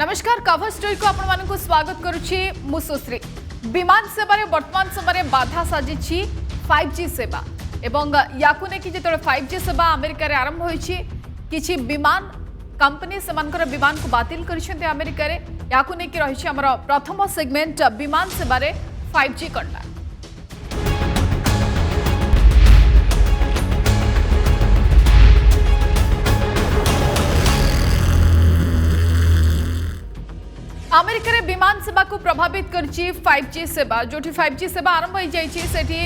नमस्कार cover story को आपण मानक स्वागत करुछि मु सुश्री। विमान सेवा वर्तमान समय बाधा साजिछि 5G सेवा एवं याकु नेकि जेतले 5G सेवा अमेरिका रे आरंभ होइछि किछि विमान कंपनी सेमानकर विमान को बातिल करिसेंते अमेरिका रे याकु नेकि रहिछि हमर प्रथम सेगमेंट विमान सेवा रे 5G कंडा। अमेरिका रे विमान सेवा को प्रभावित करछि 5G सेवा जोठी 5G सेवा आरंभ हो जाइछि सेठी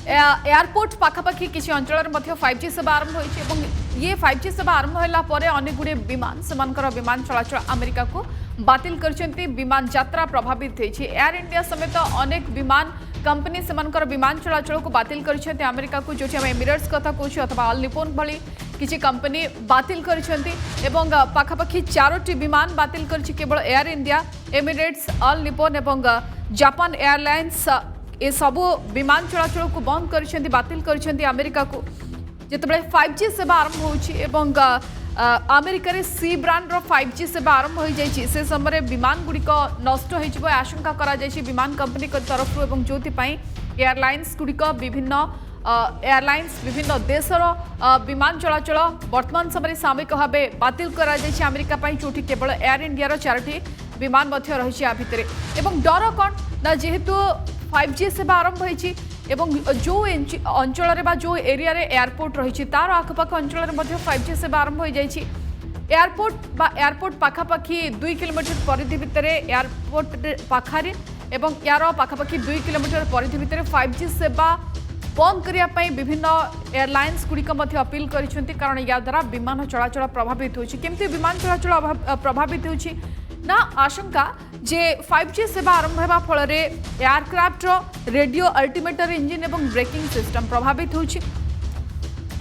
एयरपोर्ट पाखापाखि किछि अंचल मध्ये 5G सेवा आरंभ होइछि एवं ये 5G सेवा आरंभ होला परे अनेक गुडे विमान सेमानकर विमान चलाचल अमेरिका को बातिल करछन्ती विमान यात्रा प्रभावित होइछि। एयर इंडिया समेत अनेक विमान कंपनी सेमानकर विमान चलाचल को बातिल करछन्ती अमेरिका को जोठी हम एमिरेट्स कथा कहछु अथवा ऑल निप्पन भली किछि कंपनी बातिल करछन्ती एवं पाखापाखि 4टी विमान बातिल करछि केवल air India Emirates all Nippon एवं जापान एयरलाइंस ए सबु विमान चलाचल को बंद करछन्ती बातिल करछन्ती अमेरिका को जेतबे 5G सेवा आरंभ होछि एवं अमेरिका रे सी ब्रांड रो 5G सेवा आरंभ हो जाइछि से समय विमान गुड़िक नष्ट होइजिबो आशंका करा जाइछि विमान कंपनी के तरफ एवं जोथि पई एयरलाइंस गुड़िक विभिन्न एयरलाइंस विभिन्न देशर विमान चलाचल वर्तमान समय सामयिक भाव बातिल करा जाइछि अमेरिका पई जोथि केवल एयर इंडिया रो 4टी विमान मध्य रहिछि आ भितरे एवं डर कोन ना जेहेतु 5G सेवा आरंभ होइछि एवं जो अंचल रे बा जो एरिया रे एयरपोर्ट रहिछि तार आखपाख अंचल रे मध्ये 5G सेवा आरंभ हो जाइछि एयरपोर्ट पाखापाखि 2 किलोमीटर परिधि भितरे एयरपोर्ट पाखारे एवं यार पाखापाखि 2 किलोमीटर परिधि भितरे 5G सेवा बंद करिया पई विभिन्न एयरलाइंस गुड़िक मध्य अपील करिसेंती कारण या द्वारा विमान चलाचल प्रभावित होछि। केमती विमान चलाचल प्रभावित होछि ना आशंका जे 5G सेवा आरंभ हेबा फल रे एयरक्राफ्ट रो रेडियो अल्टीमीटर इंजिन एवं ब्रेकिंग सिस्टम प्रभावित होछि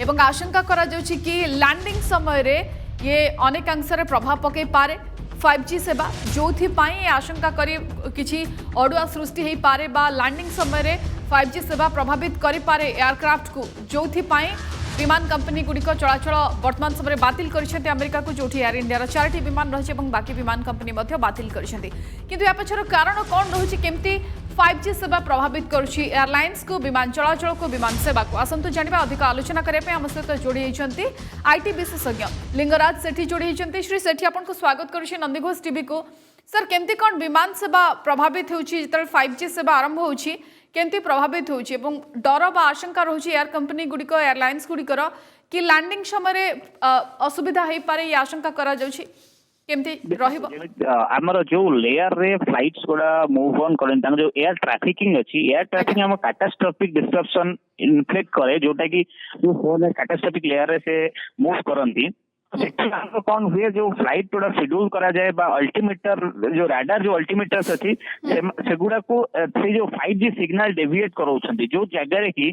एवं आशंका करा जाउछि कि लैंडिंग समय रे ये अनेक अंश रे प्रभाव पकै पारे 5G सेवा जोथि पाई आशंका करी किछि अडुआ सृष्टि हेई पारे बा लैंडिंग समय रे 5G सेवा प्रभावित करि पारे एयरक्राफ्ट को जोथि पाई विमान कंपनी गुड़िक चलाचल वर्तमान समय बातिल करिसेंती अमेरिका को जोठी एयर इंडिया 4टी विमान रहिছে एवं बाकी विमान कंपनी मध्ये बातिल करिसेंती किंतु या पछर कारण कोन रहुछि केमती 5G सेवा प्रभावित करुछि एयरलाइंस को विमान चलाचल को विमान सेवा को आसंतु जानिबा अधिक आलोचना करे पे हम सहित जोड़ी होइछंती आईटी विशेषज्ञ लिंगराज सेठी जोड़ी होइछंती श्री सेठी आपन को स्वागत करुछि नंदीघोष टीवी को। सर केमती कोन विमान सेवा प्रभावित होछि जतल 5G सेवा आरंभ होछि केमती प्रभावित होछि एवं डर बा आशंका रहुछि एयर कंपनी गुड़िक एयरलाइंस गुड़िकर कि लैंडिंग समय असुविधा हेई पारे ये आशंका करा जाउछि केमती रहिबो हमर जो लेयर रे फ्लाइट्स गोडा मूव ऑन करन तांग जो एयर ट्रैफिकिंग अछि एयर ट्रैफिकिंग हम कैटास्ट्रोफिक डिस्ट्रप्शन इन्फ्लिक्ट करे जोटा कि जो फोन कैटास्ट्रोफिक लेयर रे से मूव करंती कौन हुए जो फ्लाइट थोड़ा शेड्यूल करा जाए बा अल्टीमीटर जो राडार जो अल्टीमीटर्स अच्छी सेगुड़ा को से जो 5G सिग्नल डेविएट कराउछंती जो जगह की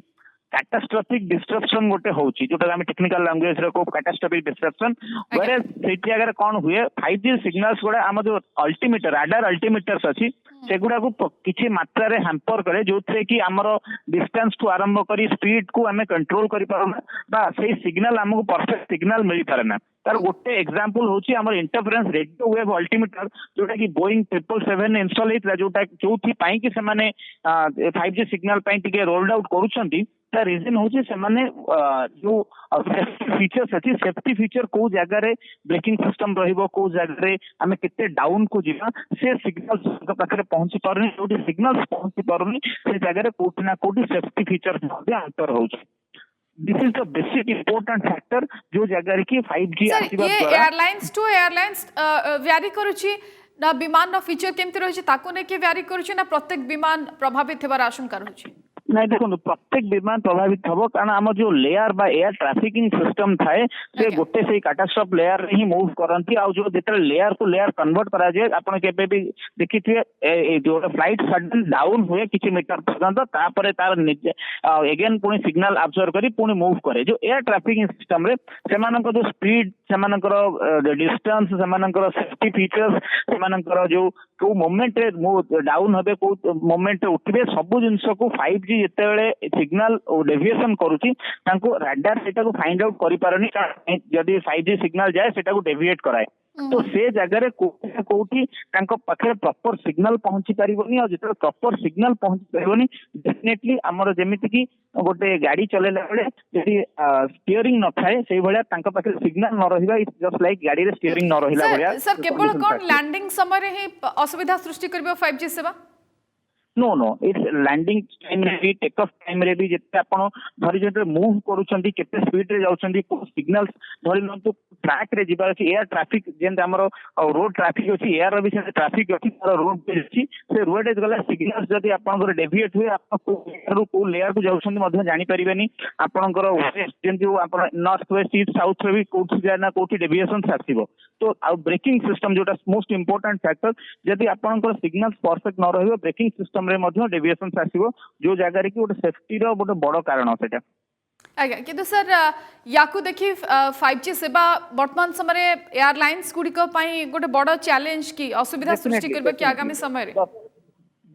कैटास्ट्रोफिक डिस्ट्रप्शन गोटे होची जोटा हम टेक्निकल लैंग्वेज रे को कैटास्ट्रोफिक डिस्ट्रप्शन वेरे सेठी अगर कौन हुए 5G सिग्नल्स गोडा हम जो अल्टीमीटर राडार अल्टीमीटर्स अछि सेगुड़ा को किछि मात्रा रे हैम्पर करे जोथे कि हमर डिस्टेंस टू आरंभ करी स्पीड को हमें कंट्रोल करि पारना बा सेही सिग्नल हमको परफेक्ट सिग्नल मिल पारना तार गोटे एग्जांपल होची हमर इंटरफेरेंस रेडियो वेव अल्टीमीटर जोटा कि बोइंग 777 इंस्टॉल हेतला जोटा जोथि पाई कि से माने 5G सिग्नल पाई टिके रोल्ड आउट करूछंती ता रीजन होची से माने जो सेफ्टी फीचर्स अछि सेफ्टी फीचर को जगह रे ब्रेकिंग सिस्टम रहिबो को जगह रे हमें कितने डाउन को जीवा से सिग्नल पाखरे पहुंची पारनी जोटी सिग्नल्स पहुंची पारनी से जगह रे कोठी ना कोठी सेफ्टी फीचर मध्ये अंतर होची। This is the basic important factor जो जगह की 5G आसीबा ये एयरलाइंस टू एयरलाइंस व्यारी करूची ना विमान नो फीचर केमती रहिछि ताको ने के व्यारी करूची ना प्रत्येक विमान प्रभावित हेबार आशंका रहुछि नहीं देखो प्रत्येक विमान प्रभावित हम कारण आम जो लेयर बा एयर ट्रैफिकिंग सिस्टम थाए से गोटे से कैटास्ट्रोफ लेयर रे ही मूव करंती आ जो जेते लेयर को लेयर कन्वर्ट करा जाए आपण केबे भी देखिथिए जो फ्लाइट सडन डाउन हुए किछि मीटर पर्यंत तापर तार अगेन पुनी सिग्नल अब्जॉर्ब करी पुनी मूव करे जो एयर ट्रैफिकिंग सिस्टम रे सेमानकर जो स्पीड सेमानकर डिस्टेंस सेमानकर सेफ्टी फीचर्स सेमानकर जो को मोमेंट रे डाउन हबे को मोमेंट रे उठबे सब जिंस को 5G जेतेबेले सिग्नल डेविएशन करूची तांको राडार सेटा को फाइंड आउट करि पारनी जदी 5G सिग्नल जाए सेटा को डेविएट कराए तो से जगह कोठी पाखे प्रॉपर सिग्नल पहुंची पारिबनी और जिते प्रॉपर सिग्नल पहुंची पारिबनी डेफिनेटली हमर जेमिति कि गोटे गाड़ी चलेला बेले जदि स्टीयरिंग न थाए सेही भलिया तांका पाखे सिग्नल न रहिबा इट्स जस्ट लाइक गाड़ी रे स्टीयरिंग न रहिला भलिया सर केवल कोन लैंडिंग समय रे ही असुविधा सृष्टि करबो 5G सेवा no no it's landing time रे भी टेक ऑफ टाइम रे भी जते आपण धरि जते मूव करूछंती केते स्पीड रे जाउछंती को सिग्नल्स धरि नंतु ट्रैक रे जिबार अछि एयर ट्रैफिक जेंत हमरो रोड ट्रैफिक अछि एयर रे भी से ट्रैफिक अछि तार रोड पे अछि से रोड इज गला सिग्नल्स जदी आपण को डेविएट हुए आपण को लेयर को जाउछंती मध्ये जानि परिबेनी आपण को वेस्ट जेंति आपण नॉर्थ वेस्ट ईस्ट साउथ रे भी कोठी जाना कोठी डेविएशन आसीबो तो आ ब्रेकिंग सिस्टम जोटा मोस्ट इंपोर्टेंट फैक्टर जदी आपण को सिग्नल्स परफेक्ट न रहबो ब्रेकिंग सिस्टम रे मध्ये डेविएशन आसीबो जो जगह रे कि गोटे सेफ्टी रो गोटे बड़ कारण सेटा आज्ञा किंतु सर याकू देखि 5G सेवा वर्तमान समय एयरलाइंस गुड़िक गोटे बड़ चैलेंज की असुविधा सृष्टि करबे कि आगामी समय रे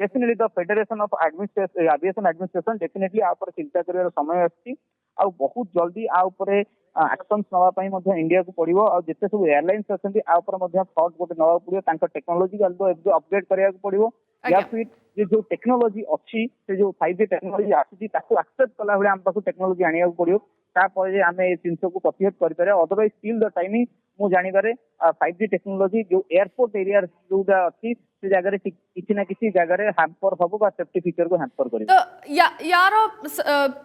definitely the federation of administration aviation administration definitely आ ऊपर चिंता करिवार समय आछि आ बहुत जल्दी आ ऊपर एक्शंस नवा पई मध्ये इंडिया को पड़िबो आ जते सब एयरलाइंस अछंती आ ऊपर मध्ये थॉट गोटे नवा पड़िबो तांका टेक्नोलॉजी को अपडेट करिया को पड़िबो या फिर जो टेक्नोलॉजी अच्छी से जो 5G टेक्नोलॉजी आसी ताको एक्सेप्ट कला बेले हम पास टेक्नोलॉजी आनिया को पड़िबो तापर आम ए जिन को प्रतिहत करें अदरवाइज स्टिल द टाइमिंग मु जानिबारे 5G टेक्नोलॉजी जो एयरपोर्ट एरिया जोटा अच्छी से जगह किसी ना किसी जगह हैम्पर हम बा सेफ्टी फीचर को हैम्पर कर तो यार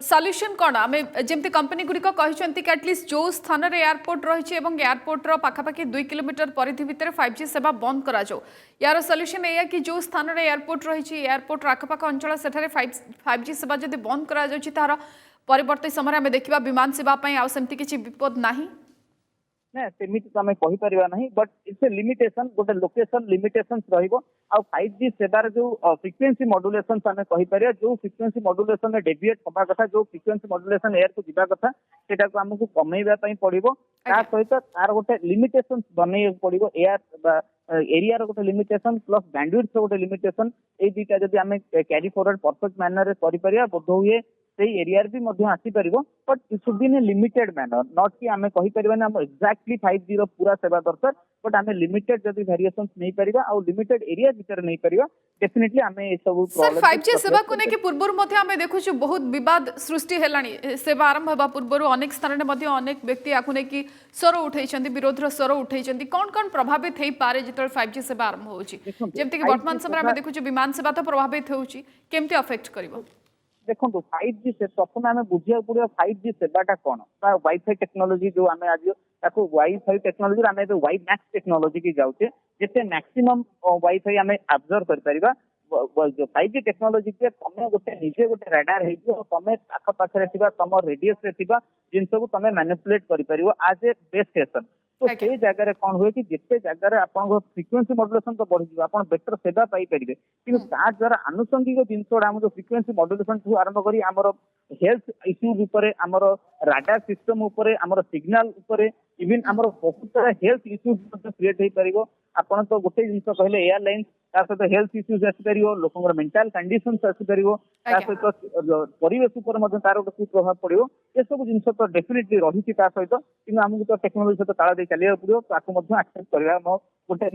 सॉल्यूशन कोन आमे जेमते कंपनी गुडी को कहिसंती कि एटलीस्ट जो स्थान रे एयरपोर्ट रहिछि एवं एयरपोर्ट रो पाखापाखि 2 किलोमीटर परिधि भितर 5G सेवा बंद करा जाओ यार सॉल्यूशन एया कि जो स्थान रे एयरपोर्ट रहिछि एयरपोर्ट आखपाख अंचल सेठारे 5G सेवा जदि बंद करा जाउछि तार परिवर्तित समय आमे देखिबा विमान सेवा पई आ सेमति किछि विपद नाही ना सेमिति तो आमे कहि परिबा नाही बट इट्स ए लिमिटेशन गोटे लोकेशन लिमिटेशंस रहिबो आ 5G सेवार जो फ्रिक्वेंसी मॉड्यूलेशंस आमे कहि परिया जो फ्रिक्वेंसी मॉड्यूलेशन में डेविएट होबा कथा जो फ्रिक्वेंसी मॉड्यूलेशन एयर को दिबा कथा सेटा को हमकु कमेइबा पई पड़िबो ता सहित तार गोटे लिमिटेशंस बनै पड़िबो एयर एरिया रो गोटे लिमिटेशन प्लस बैंडविड्थ रो गोटे लिमिटेशन ए दुटा जदि आमे कैरी फॉरवर्ड परफेक्ट मैनर रे करि परिया बोध हुए सेही एरिया भी मध्य आसी परिबो but it should be in a limited manner not कि आमे कहि परिबानी हम एक्जेक्टली 5G रो पूरा सेवा दरकार बट आमे लिमिटेड जदि वेरिएशंस नै परिबा आ लिमिटेड एरिया भीतर नै परिबा डेफिनेटली आमे ए सब सर 5G सेवा को नेके पूर्वर मध्ये आमे देखु छु बहुत विवाद सृष्टि हेलानी सेवा आरंभ होबा पूर्वर अनेक स्थान रे मध्ये अनेक व्यक्ति आकु नेकी स्वर उठैछंती विरोध रो स्वर उठैछंती कोन प्रभावित हेई पारे जेतल 5G सेवा आरंभ होउची जेमति कि वर्तमान समय आमे देखु छु विमान सेवा तो प्रभावित होउची केमति अफेक्ट करबो देखो 5G से प्रथम आम बुझा पड़ो 5G सेवाटा कौन वाईफाई टेक्नोलोजी जो आम आज वाईफाई टेक्नोलोजी आम वाई मैक्स टेक्नोलोजी की जाऊे जिते मैक्सिमम वाईफाई आम अब्जर्व कर 5G टेक्नोलोजी के तुम गोटे निजे गोटे राडार हो तुम आखपाखे तुम रेडियस जिन को तुम मैनिपुलेट कर आज ए बेस स्टेशन तो से जगह कौन हुए कि जिते जगह आप फ्रिक्वेंसी मॉड्यूलेशन तो बढ़ी आप बेटर सेवा पाई पारे कि द्वारा आनुषंगिक जिन जो फ्रिक्वेंसी मॉड्यूलेशन ठू आरंभ करी आमर हेल्थ इश्यूज उपरे आमर राडार सिस्टम उपरे आमर सिग्नल उपरे इवन आमर बहुत सारा हेल्थ इश्यूज क्रिएट हो पार आपन तो गोटे जिन कहले एयरलाइन ता सहित हेल्थ इश्यूज आसीपर लोक मेंटल कंडीशन आसीपर सहित परिवेश उपर तार गोटे प्रभाव पड़ो ये सब जिन तो डेफिनेटली रही सहित कि आमको तो टेक्नोलोजी सहित ताल दे चलिया पड़ो ताको एक्सेप्ट करबा गोटे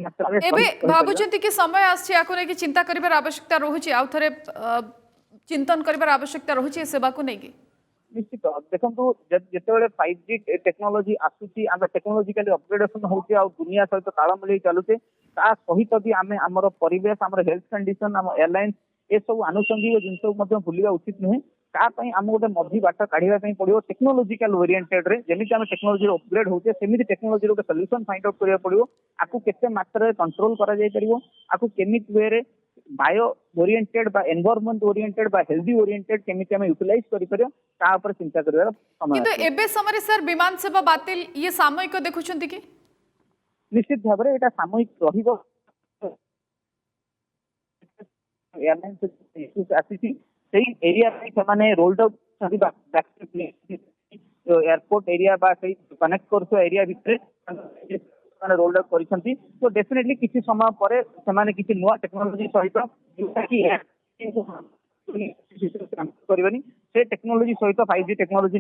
एबे भाबुचंती कि समय आछि आको नै कि चिंता करिबार आवश्यकता रहउछि आ थरे चिंतन करिबार आवश्यकता रहउछि सेवा को नै कि निश्चित देखो जिते 5G टेक्नोलोजी आसूची आम टेक्नोलोजिकली अपग्रेडेशन होउछि आ दुनिया सहित ताल मिलाई चलुचे ता सहित भी आम आमर परिवेश आमर हेल्थ कंडीशन आम एयरलाइंस ए सब आनुषंगिक जिन भूलिया उचित नुहे तापाई आम गोटे मझी बाट काढ़ा पड़ो टेक्नोलोजिकल ओरिएंटेड रे जेमिति आम टेक्नोलोजी अपग्रेड होचे सेमिति टेक्नोलोजी गोटे सॉल्यूशन फाइंड आउट करिया पड़ो आकु केते मात्रा कंट्रोल करा जाय परिबो आकु केमिति वे रे बायो ओरिएंटेड बा एनवायरनमेंट ओरिएंटेड बा हेल्दी ओरिएंटेड केमिति आमे यूटिलाइज करि परियो ता ऊपर चिंता करिवार समय किंतु एबे समय सर विमान सेवा बातिल ये सामयिक देखुछंती कि निश्चित भाव में एटा सामयिक रहिबो एयरलाइन से इश्यूज आसी सेही एरिया रे समाने रोल्ड आउट सभी एयरपोर्ट एरिया बा सेही कनेक्ट करसो एरिया भितरे माने रोल्ड आउट करिसंती तो डेफिनेटली किछि समय परे समाने किछि नुवा टेक्नोलॉजी सहित जोटा कि करबनी से टेक्नोलॉजी सहित 5G टेक्नोलॉजी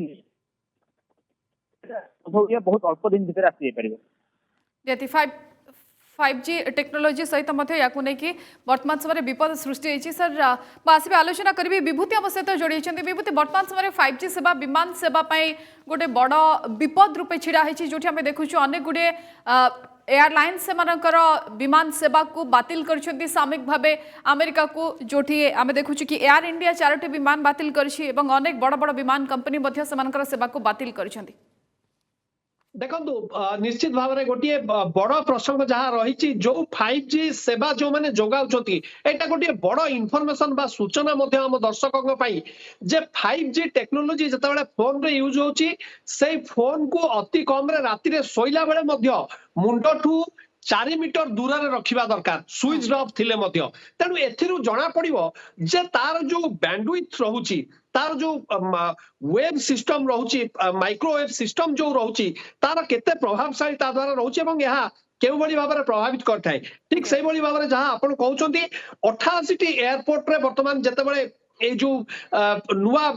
बहुत अल्प दिन भीतर आसी परिबो निहाती 5G टेक्नोलोजी सहित वर्तमान समय विपद सृष्टि होती सर आसबे आलोचना करी विभूति आम सहित जोड़ी विभूति वर्तमान समय 5G सेवा विमान सेवा गोटे बड़ विपद रूपे छिड़ा होती जो आम देखु अनेक गुड़े एयरलाइन से विमान सेवा को बातिल कर सामयिक भाव अमेरिका को जो आम देखु कि एयर इंडिया 4टी विमान बातिल कर अनेक बड़ बड़ विमान कंपनी सेवा को बातिल कर देखो निश्चित भाव में गोटे बड़ प्रसंग जहाँ रही जो 5G सेवा जो मैंने जोगाउछंती एटा गोटे बड़ इनफॉरमेशन बा सूचना मध्य हम दर्शकों पाई जे 5G टेक्नोलॉजी जतबेले फोन रे यूज होची से फोन को अति कम रे राति रे सोइला बेले मध्य मुंडठू 4 मीटर दूर रखा दरकार स्विच ऑफ थिले मध्य तेणु एथिरु जना पड़िबो जे तार जो बैंडविड्थ रहूची तार जो वेब सिस्टम रहूची माइक्रोवेव सिस्टम जो रहूची तार केते प्रभावशाली ता द्वारा रहूची एवं यहा केउ बड़ी भाबरे प्रभावित करथाय ठीक सेही बड़ी भाबरे जहां आपण कहउचंती 88 टी एयरपोर्ट रे वर्तमान जतेबेले ए जो नुआ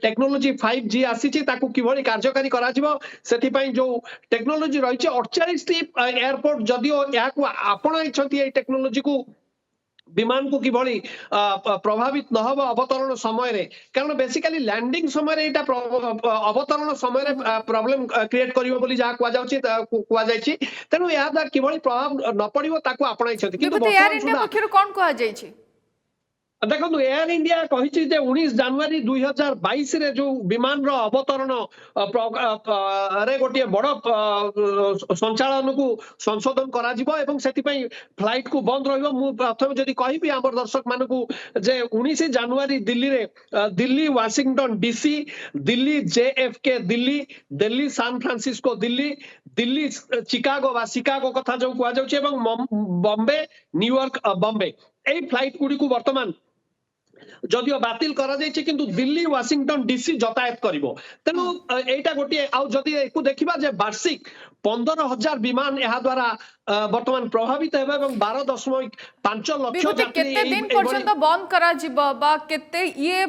टेक्नोलॉजी 5G आसी ताकू किभଳି कार्यकारी करा जिवो सेति पई जो टेक्नोलॉजी रही 48 टी एयरपोर्ट जदियो याकू आपण छथि ए टेक्नोलॉजी को विमान को किभଳି प्रभावित न हो अवतरण समय रे कारण बेसिकली लैंडिंग समय रे एटा अवतरण समय रे प्रॉब्लम क्रिएट करिवो बोली जा कुआ जाउची कुआ जायछि तेनु या दा किभଳି प्रभाव न पड़िवो ताकू आपण छथि किंतु एयर इंडिया पक्षरु कोन कुआ जायछि देखो एयर इंडिया कही 19 जनवरी 2022 रे जो विमान रो अवतरण रे गोटे बड़ संचालन को संशोधन करा जिवो एवं सेति पई फ्लाइट को बंद रहिबो मु प्रथम जदी कहिबी हमर दर्शक मानकू जे 19 जनवरी दिल्ली रे Delhi Washington DC Delhi JFK Delhi Delhi San Francisco Delhi Delhi Chicago वा शिकागो कथा जो कुआ जाउची एवं बॉम्बे न्यूयॉर्क बॉम्बे एई फ्लाइट गुडी को वर्तमान जदियो बातिल करा जायछि किंतु दिल्ली वाशिंगटन डीसी जतायत करिवो तेनु एटा गोटे आ जदी एकु देखिबा जे वार्षिक 15,000 विमान यहा द्वारा वर्तमान प्रभावित हेबा एवं 12.5 लाख केते दिन पर्यंत बंद करा जिवो बा केते ये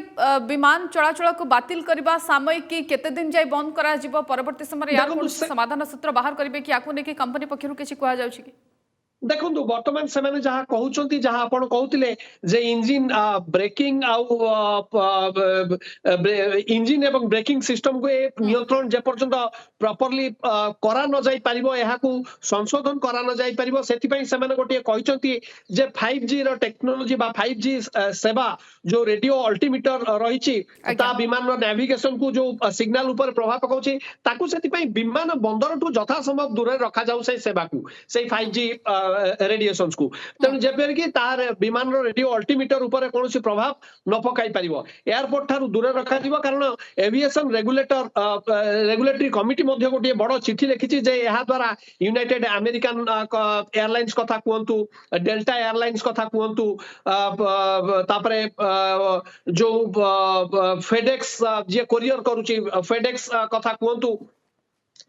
विमान चलाचल को बातिल करबा सामयिक की केते दिन जाय बंद करा जिवो परवर्ती समय यार समाधान सूत्र बाहर करिवे कि आकु ने कि कंपनी पक्षरु किछि कुआ जाउछि कि देखो वर्तमान से मैंने जहाँ कहते जहाँ आप कहते जे इंजिन ब्रेकिंग इंजिन एवं ब्रेकिंग सिस्टम को नियंत्रण जे पर्यंत प्रॉपर्ली करा न जाई परिबो एहाकू संशोधन करा न जाई परिबो सेति पई से माने गोटे कहचंती जे 5G रो टेक्नोलॉजी बा 5G सेवा जो रेडियो अल्टीमीटर रहिछि ता विमान रो नेविगेशन को जो सिग्नल ऊपर प्रभाव पकाउछि ताकू सेति पई विमान बंदर ठू यथा संभव दूर रखा जाउ से सेवा को से 5G रेडिएशंस को तेणु जेपर कि तार विमान रो रेडियो अल्टीमीटर ऊपर कोनोसी प्रभाव न पकाई परिबो एयरपोर्ट थारु दूर रखा दिबो कारण एविएशन रेगुलेटरी कमिटी मध्य गोटे बड़ चिठी लिखिछि जे यहा द्वारा यूनाइटेड अमेरिकन एयरलाइंस कथा कहंतु डेल्टा एयरलाइंस कथा कहंतु तापरे जो फेडेक्स जे कोरियर करूची फेडेक्स कथा कहंतु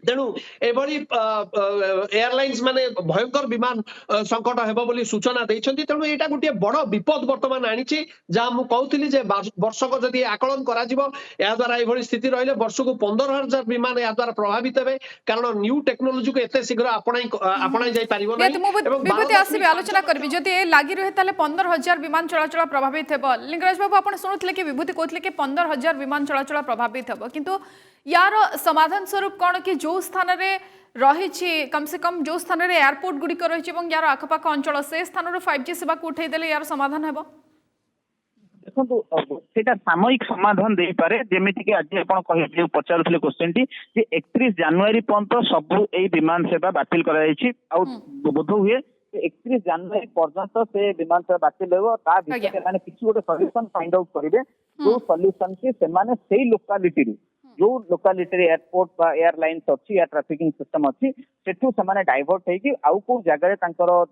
तेणु एभली एयरलाइंस माने भयंकर विमान संकट हेबो बोली सूचना दैछंती तेणु एटा गोटे बड़ विपद वर्तमान आनिछि जा मु कहउथिली जे वर्षक जदी आकलन करा जिवो या द्वारा एभली स्थिति रहिले वर्षको 15,000 विमान या द्वारा प्रभावित हेबे कारण न्यू टेक्नोलॉजी को एते शीघ्र आपणाई जाई परिबो नै विभूति आसीबे आलोचना करबी जदी ए लागि रहे ताले 15,000 विमान चलाचल प्रभावित हेबो लिंगराज बाबू आपण सुनुथले कि विभूति कहथले कि 15,000 विमान चलाचल प्रभावित हेबो किंतु यार समाधान स्वरूप कौन कि जो स्थान रे रही कम से कम जो स्थान रे एयरपोर्ट गुड़िक रही यार आखपाख अंचल से स्थान 5G सेवा को उठे देले यार समाधान हेबो देखो सेटा सामयिक समाधान दे पारे जेमिति कि आज आपण कहि पचारुथले क्वेश्चन टी जे 31 जनवरी पर्यंत सब ए विमान सेवा बातिल करा जायछि आ बोध हुए 31 जनवरी पर्यंत से विमान सेवा बातिल हेबो ता भितर माने किछि गोटे सॉल्यूशन फाइंड आउट करिवे जो सॉल्यूशन के से माने सेही लोकालिटी जो लोकालिटी एयरपोर्ट बा एयरलाइंस अच्छी एयर ट्रैफिकिंग सिस्टम अच्छी सेठू से डाइवर्ट होगी आउ को जगह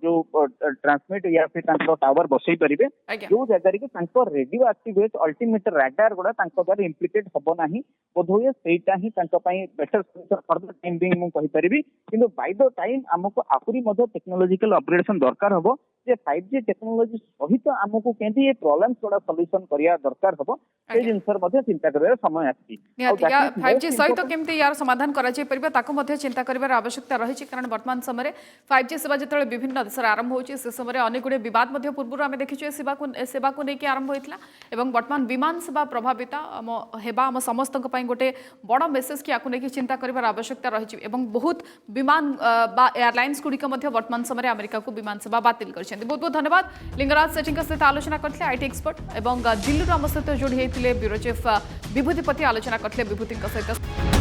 जो ट्रांसमिट या फिर टावर बसई पारे जो जगह कि रेडियो एक्टिवेट अल्टीमीटर रडार गुड़ा द्वारा इम्प्लिकेट हम ना बोध हुए सेटा ही better solution for the time being मु कहि परिबी किंतु बाय द टाइम हमको आहुरी टेक्नोलॉजिकल अपग्रेडेशन दरकार हम जे 5G टेक्नोलोजी सहित आमको केंदी ये प्रॉब्लम्स थोड़ा सॉल्यूशन करिया दरकार हबो से जिनसर मध्ये चिंता करबार समय आछि निहाती या 5G सहित केमती यार समाधान करा जाय परिबा ताको मध्ये चिंता करिवार आवश्यकता रहिछि कारण वर्तमान समय 5G सेवा जतले विभिन्न देश आरंभ होछि से समय अनेक गुडे विवाद मध्ये पूर्व आमे देखिछु सेवा को नेकी आरंभ होइतला एवं वर्तमान विमान सेवा प्रभावित हेबा हम समस्त पई गोटे बड़ मेसेज कि आकु नेकी चिंता करिवार आवश्यकता रहिछि एवं बहुत विमान बा एयरलाइंस गुडी मध्ये वर्तमान समय अमेरिका को विमान सेवा बातिल करछन्ति बहुत बहुत धन्यवाद लिंगराज सेठी के सहित आलोचना करथले आईटी एक्सपर्ट एवं दिल्ली आम सहित जोड़ी होते ब्यूरो चीफ विभूतिपति आलोचना करते विभूति सहित।